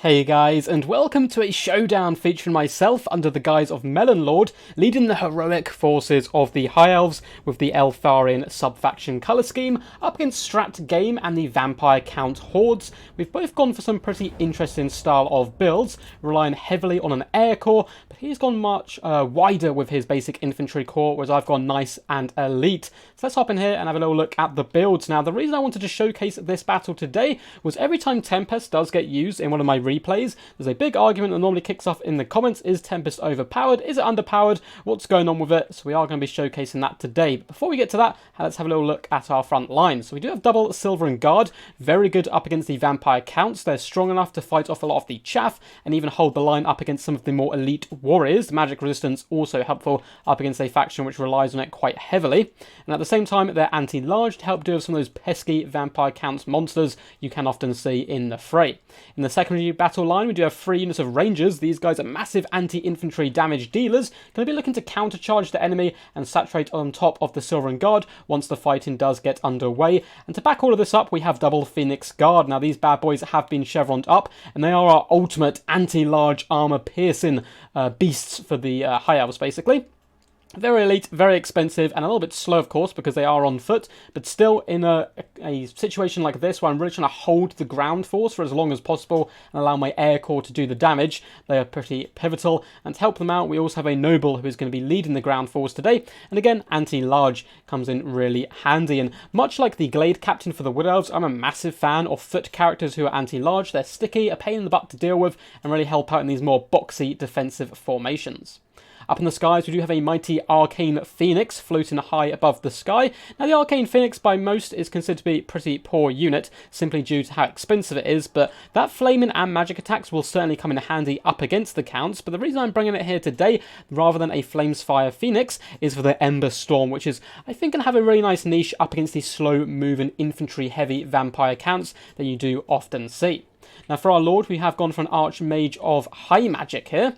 Hey guys, and welcome to a showdown featuring myself under the guise of Melon Lord, leading the heroic forces of the High Elves with the Eltharian sub-faction colour scheme, up against Strat Game and the Vampire Count Hordes. We've both gone for some pretty interesting style of builds, relying heavily on an air core, but he's gone much wider with his basic infantry core, whereas I've gone nice and elite. So let's hop in here and have a little look at the builds. Now, the reason I wanted to showcase this battle today was every time Tempest does get used in one of my replays, there's a big argument that normally kicks off in the comments. Is Tempest overpowered? Is it underpowered? What's going on with it? So we are going to be showcasing that today. But before we get to that, let's have a little look at our front line. So we do have double Silver and Guard, very good up against the Vampire Counts. They're strong enough to fight off a lot of the chaff and even hold the line up against some of the more elite warriors. Magic resistance also helpful up against a faction which relies on it quite heavily. And at the same time, they're anti-large to help deal with some of those pesky Vampire Counts monsters you can often see in the fray. In the secondary battle line, we do have 3 units of Rangers. These guys are massive anti-infantry damage dealers, going to be looking to countercharge the enemy and saturate on top of the Silver and Guard once the fighting does get underway. And to back all of this up, we have double Phoenix Guard. Now, these bad boys have been chevroned up, and they are our ultimate anti-large armor-piercing beasts for the High Elves, basically. Very elite, very expensive, and a little bit slow, of course, because they are on foot, but still in a situation like this where I'm really trying to hold the ground force for as long as possible and allow my air core to do the damage, they are pretty pivotal. And to help them out, we also have a noble who is going to be leading the ground force today, and again, anti-large comes in really handy. And much like the Glade Captain for the Wood Elves, I'm a massive fan of foot characters who are anti-large. They're sticky, a pain in the butt to deal with, and really help out in these more boxy defensive formations. Up in the skies, we do have a mighty Arcane Phoenix floating high above the sky. Now, the Arcane Phoenix by most is considered to be a pretty poor unit, simply due to how expensive it is, but that flaming and magic attacks will certainly come in handy up against the Counts. But the reason I'm bringing it here today, rather than a Flamespire Phoenix, is for the Ember Storm, which is, I think, going to have a really nice niche up against the slow-moving, infantry-heavy Vampire Counts that you do often see. Now, for our Lord, we have gone for an Archmage of High Magic here,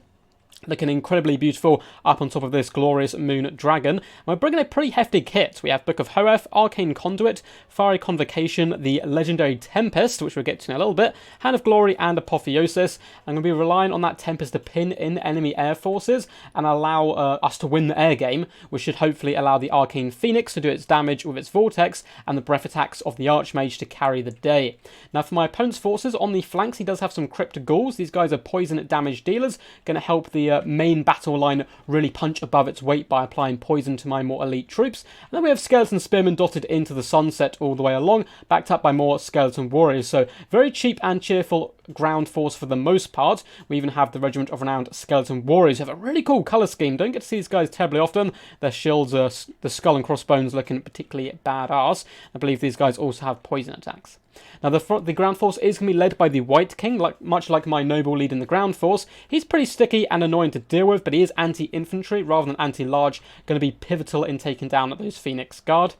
looking incredibly beautiful up on top of this glorious Moon Dragon. We're bringing a pretty hefty kit. We have Book of Hoeth, Arcane Conduit, Fiery Convocation, the legendary Tempest, which we'll get to in a little bit, Hand of Glory, and Apotheosis. I'm going to be relying on that Tempest to pin in enemy air forces and allow us to win the air game, which should hopefully allow the Arcane Phoenix to do its damage with its Vortex and the breath attacks of the Archmage to carry the day. Now, for my opponent's forces, on the flanks, he does have some Crypt Ghouls. These guys are poison damage dealers, going to help the main battle line really punch above its weight by applying poison to my more elite troops. And then we have Skeleton Spearmen dotted into the sunset all the way along, backed up by more Skeleton Warriors. So very cheap and cheerful ground force for the most part. We even have the Regiment of Renowned Skeleton Warriors who have a really cool colour scheme. Don't get to see these guys terribly often. Their shields are the skull and crossbones looking particularly badass. I believe these guys also have poison attacks. Now, the ground force is going to be led by the White King, much like my noble leading the ground force. He's pretty sticky and annoying to deal with, but he is anti-infantry rather than anti-large, going to be pivotal in taking down those Phoenix Guard.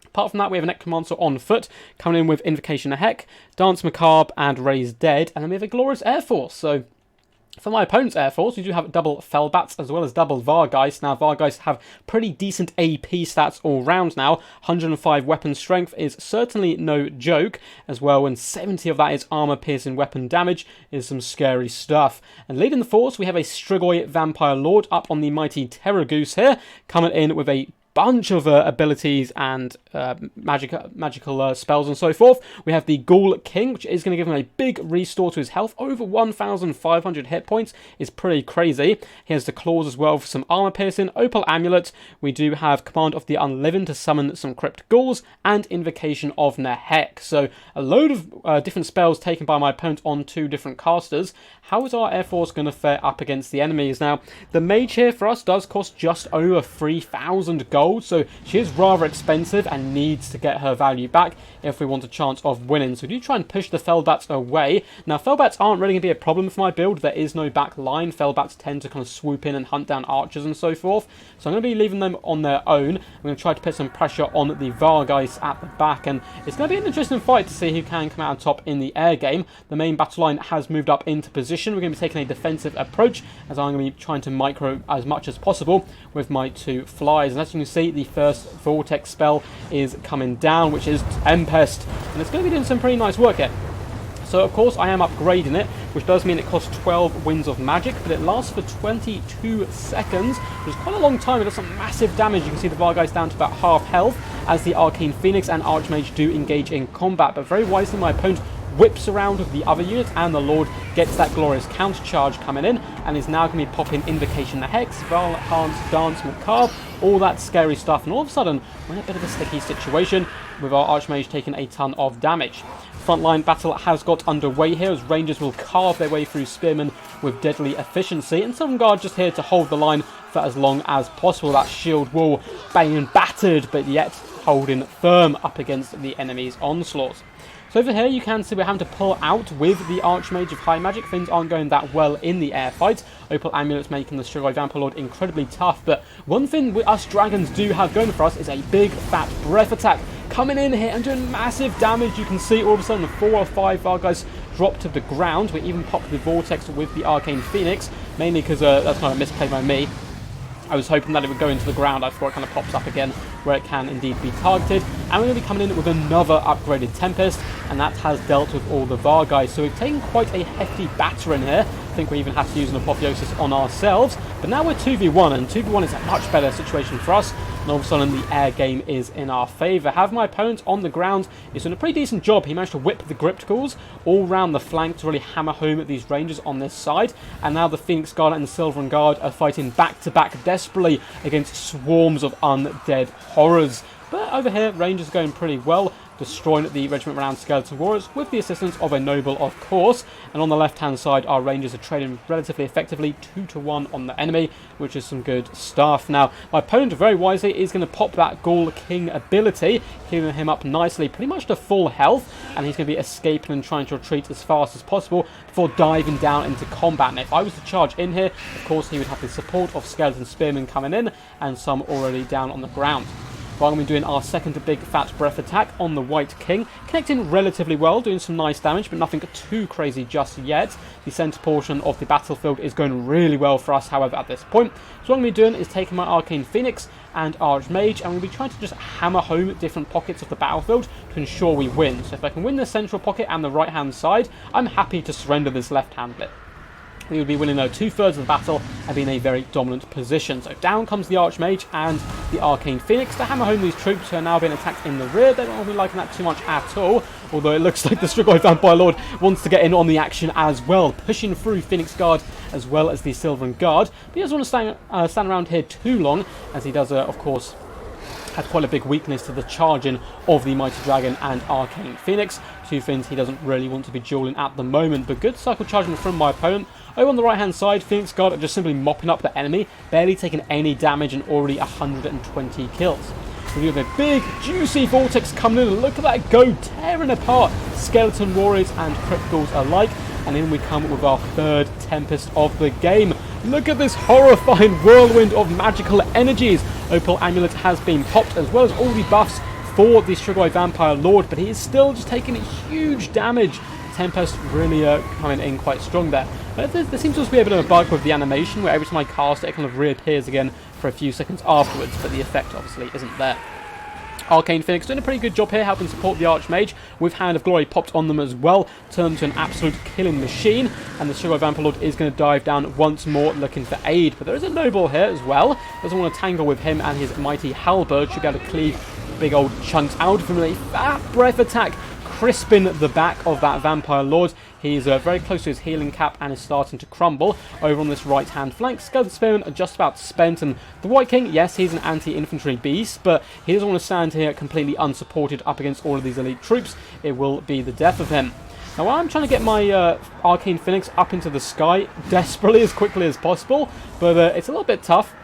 Apart from that, we have a Necromancer on foot, coming in with Invocation of Heck, Dance Macabre, and Raise Dead, and then we have a Glorious Air Force. So, for my opponent's Air Force, we do have double Fellbats as well as double Vargeist. Now, Vargeist have pretty decent AP stats all round now. 105 weapon strength is certainly no joke, as well, and 70 of that is armor-piercing weapon damage, is some scary stuff. And leading the force, we have a Strigoi Vampire Lord up on the mighty Terragoose here, coming in with a bunch of abilities and magical spells and so forth. We have the Ghoul King, which is going to give him a big restore to his health. Over 1,500 hit points is pretty crazy. He has the Claws as well for some armor piercing. Opal Amulet. We do have Command of the Unliving to summon some Crypt Ghouls, and Invocation of Nehek. So a load of different spells taken by my opponent on 2 different casters. How is our Air Force going to fare up against the enemies? Now, the Mage here for us does cost just over 3,000 gold, so she is rather expensive and needs to get her value back if we want a chance of winning. So we do try and push the Fellbats away. Now, Fellbats aren't really going to be a problem for my build. There is no back line. Fellbats tend to kind of swoop in and hunt down archers and so forth. So I'm going to be leaving them on their own. I'm going to try to put some pressure on the Vargeist at the back, and it's going to be an interesting fight to see who can come out on top in the air game. The main battle line has moved up into position. We're going to be taking a defensive approach, as I'm going to be trying to micro as much as possible with my 2 flies. And as you can see, the first Vortex spell is coming which is Tempest, and it's going to be doing some pretty nice work here. So of course I am upgrading it which does mean it costs 12 winds of magic, but it lasts for 22 seconds, which is quite a long time. It does some massive damage. You can see the Varghei's down to about half health as the Arcane Phoenix and Archmage do engage in combat, but very wisely my opponent whips around with the other units, and the Lord gets that glorious counter charge coming in, and is now going to be popping Invocation the Hex, Valhans, Dance, Macabre, all that scary stuff, and all of a sudden we're in a bit of a sticky situation with our Archmage taking a ton of damage. Frontline battle has got underway here as Rangers will carve their way through Spearmen with deadly efficiency, and Silver Guard just here to hold the line for as long as possible. That shield wall being battered, but yet holding firm up against the enemy's onslaught. So over here you can see we're having to pull out with the Archmage of High Magic. Things aren't going that well in the air fight. Opal Amulets making the Strigoi Vampire Lord incredibly tough, but one thing us dragons do have going for us is a big fat breath attack. Coming in here and doing massive damage. You can see all of a sudden the 4 or 5 Varghei's drop to the ground. We even popped the Vortex with the Arcane Phoenix, mainly because that's kind of a misplay by me. I was hoping that it would go into the ground. I thought it kind of pops up again where it can indeed be targeted. And we're going to be coming in with another upgraded Tempest, and that has dealt with all the Varghei. So we've taken quite a hefty batter in here. I think we even have to use an Apotheosis on ourselves. But now we're 2v1, and 2v1 is a much better situation for us. And all of a sudden the air game is in our favour. Have my opponent on the ground is doing a pretty decent job. He managed to whip the Gripticals all round the flank to really hammer home at these Rangers on this side. And now the Phoenix Guard and the Silver Guard are fighting back-to-back desperately against swarms of undead horrors. But over here, Rangers are going pretty well, destroying the regiment around Skeleton Warriors with the assistance of a Noble, of course. And on the left-hand side, our Rangers are trading relatively effectively 2-to-1 on the enemy, which is some good stuff. Now, my opponent, very wisely, is going to pop that Ghoul King ability, healing him up nicely, pretty much to full health, and he's going to be escaping and trying to retreat as fast as possible before diving down into combat. And if I was to charge in here, of course, he would have the support of Skeleton Spearmen coming in, and some already down on the ground. We're going to be doing our second big fat breath attack on the White King, connecting relatively well, doing some nice damage, but nothing too crazy just yet. The centre portion of the battlefield is going really well for us, however, at this point. So what I'm going to be doing is taking my Arcane Phoenix and Archmage, and we'll be trying to just hammer home different pockets of the battlefield to ensure we win. So if I can win the central pocket and the right-hand side, I'm happy to surrender this left-hand bit. We would be winning 2/3 of the battle and be in a very dominant position. So down comes the Archmage and the Arcane Phoenix to hammer home these troops who are now being attacked in the rear. They don't want to be liking that too much at all, although it looks like the Strigoi Vampire Lord wants to get in on the action as well, pushing through Phoenix Guard as well as the Sylvan Guard. But he doesn't want to stand around here too long, as he does, of course, had quite a big weakness to the charging of the Mighty Dragon and Arcane Phoenix. Two things he doesn't really want to be dueling at the moment, but good cycle charging from my opponent. Over on the right hand side, Phoenix Guard are just simply mopping up the enemy, barely taking any damage and already 120 kills. We have a big juicy Vortex coming in, and look at that go, tearing apart Skeleton Warriors and Criticals alike. And in we come with our third Tempest of the game. Look at this horrifying whirlwind of magical energies. Opal Amulet has been popped, as well as all the buffs for the Strigoi Vampire Lord, but he is still just taking huge damage. Tempest really coming in quite strong there. But there seems to be a bit of a bug with the animation, where every time I cast it, it kind of reappears again for a few seconds afterwards, but the effect obviously isn't there. Arcane Phoenix doing a pretty good job here, helping support the Archmage, with Hand of Glory popped on them as well, turned to an absolute killing machine, and the Strigoi Vampire Lord is going to dive down once more looking for aid. But there is a Noble here as well, doesn't want to tangle with him, and his mighty Halberd should be able to cleave big old chunks out of him. A fat breath attack, crisping the back of that Vampire Lord. He's very close to his healing cap and is starting to crumble. Over on this right-hand flank, Skeleton Spearmen are just about spent, and the White King, yes, he's an anti-infantry beast, but he doesn't want to stand here completely unsupported up against all of these elite troops. It will be the death of him. Now, while I'm trying to get my Arcane Phoenix up into the sky desperately as quickly as possible, but it's a little bit tough.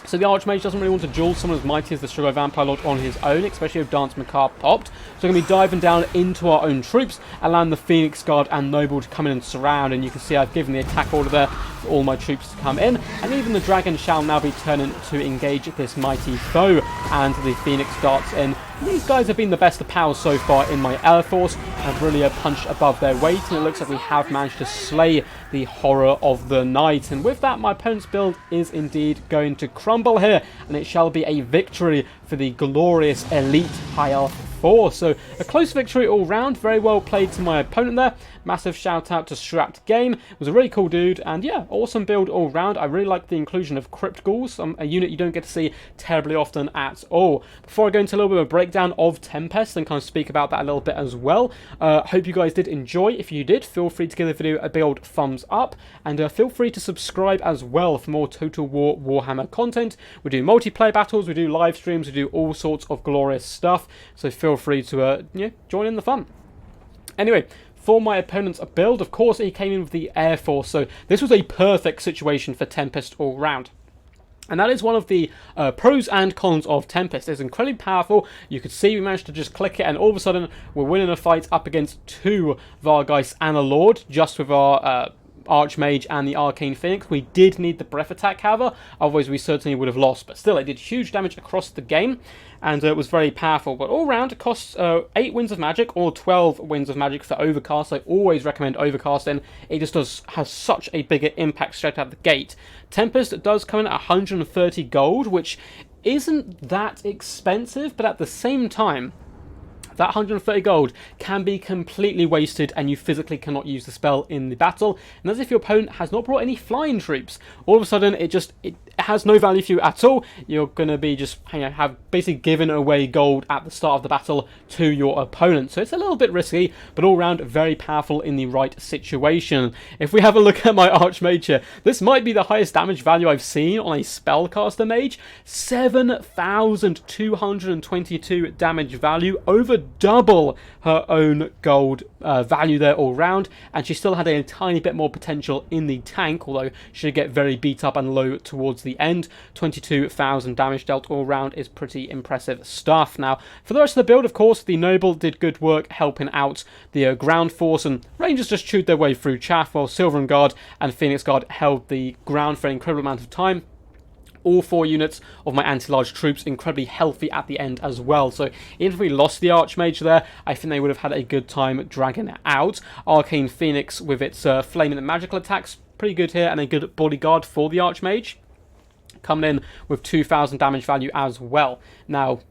So the Archmage doesn't really want to duel someone as mighty as the Strigoi Vampire Lord on his own, especially if Dance Macabre popped. So we're going to be diving down into our own troops, allowing the Phoenix Guard and Noble to come in and surround. And you can see I've given the attack order there for all my troops to come in. And even the Dragon shall now be turning to engage this mighty foe. And the Phoenix darts in. These guys have been the best of pals so far in my Air Force, have really punched above their weight, and it looks like we have managed to slay the horror of the night. And with that, my opponent's build is indeed going to crumble here, and it shall be a victory for the glorious elite High Elf 4. So a close victory all round. Very well played to my opponent there. Massive shout out to Strat Game. Was a really cool dude, and yeah, awesome build all round. I really like the inclusion of Crypt Ghouls, a unit you don't get to see terribly often at all. Before I go into a little bit of a breakdown of Tempest and kind of speak about that a little bit as well, hope you guys did enjoy. If you did, feel free to give the video a big old thumbs up, and feel free to subscribe as well for more Total War Warhammer content. We do multiplayer battles, we do live streams, we do all sorts of glorious stuff, so feel free to join in the fun. Anyway, for my opponent's build, of course, he came in with the Air Force, so this was a perfect situation for Tempest all round. And that is one of the pros and cons of Tempest. It's incredibly powerful. You could see we managed to just click it, and all of a sudden we're winning a fight up against 2 Vargheist and a Lord, just with our Archmage and the Arcane Phoenix. We did need the breath attack, however, otherwise we certainly would have lost, but still it did huge damage across the game, and it was very powerful. But all round it costs 8 Winds of Magic or 12 Winds of Magic for Overcast. I always recommend Overcasting. It just has such a bigger impact straight out of the gate. Tempest does come in at 130 gold, which isn't that expensive, but at the same time, that 130 gold can be completely wasted, and you physically cannot use the spell in the battle. And as if your opponent has not brought any flying troops, all of a sudden it has no value for you at all. You're going to be just have basically given away gold at the start of the battle to your opponent. So it's a little bit risky, but all round very powerful in the right situation. If we have a look at my Archmage here, this might be the highest damage value I've seen on a spellcaster mage. 7,222 damage value, over double her own gold value there all round, and she still had a tiny bit more potential in the tank, although she'd get very beat up and low towards the end. 22,000 damage dealt all round is pretty impressive stuff. Now, for the rest of the build, of course, the Noble did good work helping out the ground force, and Rangers just chewed their way through chaff, while Silver Guard and Phoenix Guard held the ground for an incredible amount of time. All 4 units of my anti-large troops incredibly healthy at the end as well. So even if we lost the Archmage there, I think they would have had a good time dragging it out. Arcane Phoenix with its flaming and magical attacks, pretty good here, and a good bodyguard for the Archmage, coming in with 2,000 damage value as well. Now,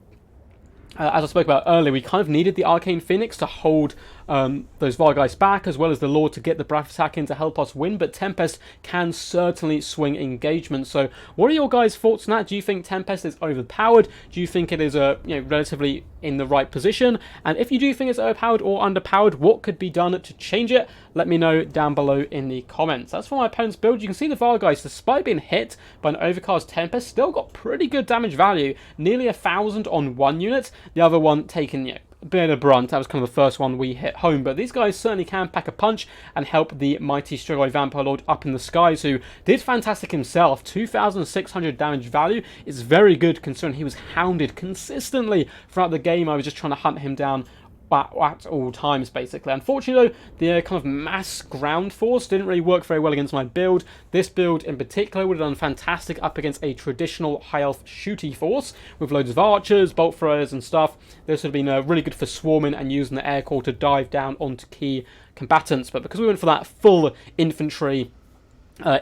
as I spoke about earlier, we kind of needed the Arcane Phoenix to hold those Vargheist back, as well as the Lord to get the breath attack in to help us win, but Tempest can certainly swing engagement. So what are your guys' thoughts on that? Do you think Tempest is overpowered? Do you think it is relatively in the right position? And if you do think it's overpowered or underpowered, what could be done to change it? Let me know down below in the comments. As for my opponent's build, you can see the Vargheist, despite being hit by an Overcast Tempest, still got pretty good damage value, nearly 1,000 on one unit, the other one taking a bit of brunt. That was kind of the first one we hit home, but these guys certainly can pack a punch and help the mighty Strigoi Vampire Lord up in the skies, who did fantastic himself. 2,600 damage value is very good considering he was hounded consistently throughout the game. I was just trying to hunt him down at all times, basically. Unfortunately, though, the kind of mass ground force didn't really work very well against my build. This build in particular would have done fantastic up against a traditional high elf shooty force with loads of archers, bolt throwers and stuff. This would have been really good for swarming and using the air core to dive down onto key combatants, but because we went for that full infantry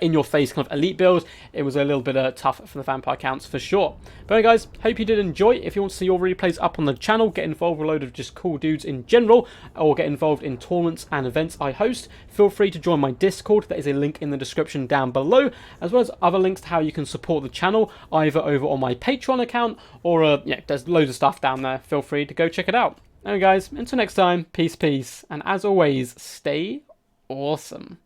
in-your-face kind of elite build, it was a little bit tough for the vampire counts for sure. But anyway, guys, hope you did enjoy. If you want to see your replays up on the channel, get involved with a load of just cool dudes in general, or get involved in tournaments and events I host, feel free to join my Discord. There is a link in the description down below, as well as other links to how you can support the channel, either over on my Patreon account, or there's loads of stuff down there. Feel free to go check it out. Anyway, guys, until next time, peace, and as always, stay awesome.